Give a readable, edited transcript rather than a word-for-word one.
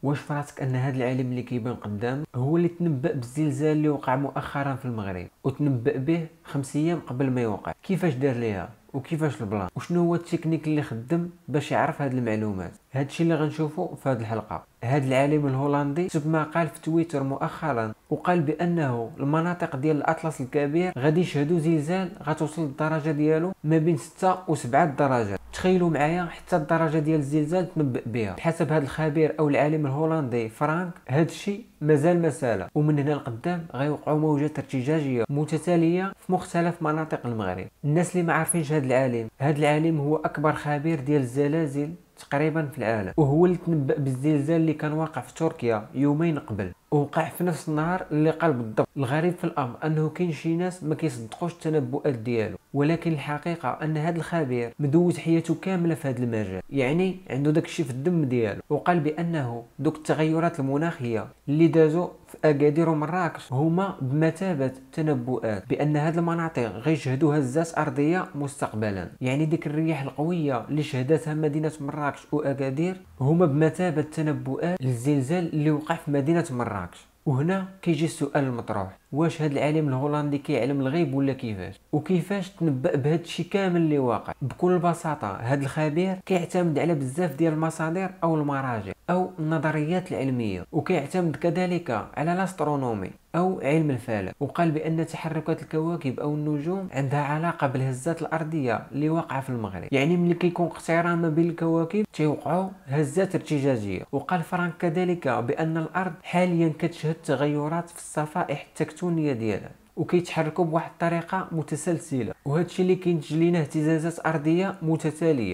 واش فراسك ان هذا العالم اللي كيبان قدام هو اللي تنبأ بالزلزال اللي وقع مؤخرا في المغرب، وتنبأ به 5 ايام قبل ما يوقع؟ كيفاش دار ليها وكيفاش البلان، وشنو هو التكنيك اللي خدم باش يعرف هذه المعلومات؟ هادشي اللي غنشوفو في هذه الحلقه. هذا العالم الهولندي كتب مقال في تويتر مؤخرا وقال بانه المناطق ديال الاطلس الكبير غادي يشهدوا زلزال غتوصل الدرجه ديالو ما بين 6 و 7 درجات. تخيلوا معايا حتى الدرجه ديال الزلزال تنبأ بها. بحسب هذا الخبير او العالم الهولندي فرانك، هذا الشيء مازال مساله، ومن هنا لقدام غيوقعوا موجات ارتجاجيه متتاليه في مختلف مناطق المغرب. الناس اللي ما عارفينش هذا العالم هو اكبر خبير ديال الزلازل تقريبا في العالم، وهو اللي تنبأ بالزلزال اللي كان واقع في تركيا يومين قبل، ووقع في نفس النهار اللي قال بالضبط. الغريب في الامر انه كاين شي ناس ما كيصدقوش التنبؤات ديالو، ولكن الحقيقه ان هذا الخبير مدوز حياته كامله في هذا المجال، يعني عنده داكشي في الدم ديالو. وقال بانه دوك التغيرات المناخيه اللي دازوا في اكادير ومراكش هما بمثابه تنبؤات بان هذه المناطق غيشهدوا هزات ارضيه مستقبلا. يعني ديك الرياح القويه اللي شهدتها مدينه مراكش واكادير هما بمثابه تنبؤات للزلزال اللي وقع في مدينه مراكش. وهنا كيجي السؤال المطروح، واش هذا العالم الهولندي كيعلم الغيب ولا كيفاش؟ وكيفاش تنبأ بهذا الشيء كامل اللي واقع؟ بكل بساطه هذا الخبير كيعتمد على بزاف ديال المصادر او المراجع او النظريات العلميه، وكيعتمد كذلك على الاسترونومي او علم الفلك. وقال بان تحركات الكواكب او النجوم عندها علاقه بالهزات الارضيه اللي واقعه في المغرب. يعني ملي كيكون اقتران ما بين الكواكب تيوقعوا هزات ارتجاجيه. وقال فرانك كذلك بان الارض حاليا كتشهد تغيرات في الصفائح التكتونيه ديالها، وكيتحركوا بواحد الطريقه متسلسله، وهذا الشيء اللي كينتج لنا اهتزازات ارضيه متتاليه.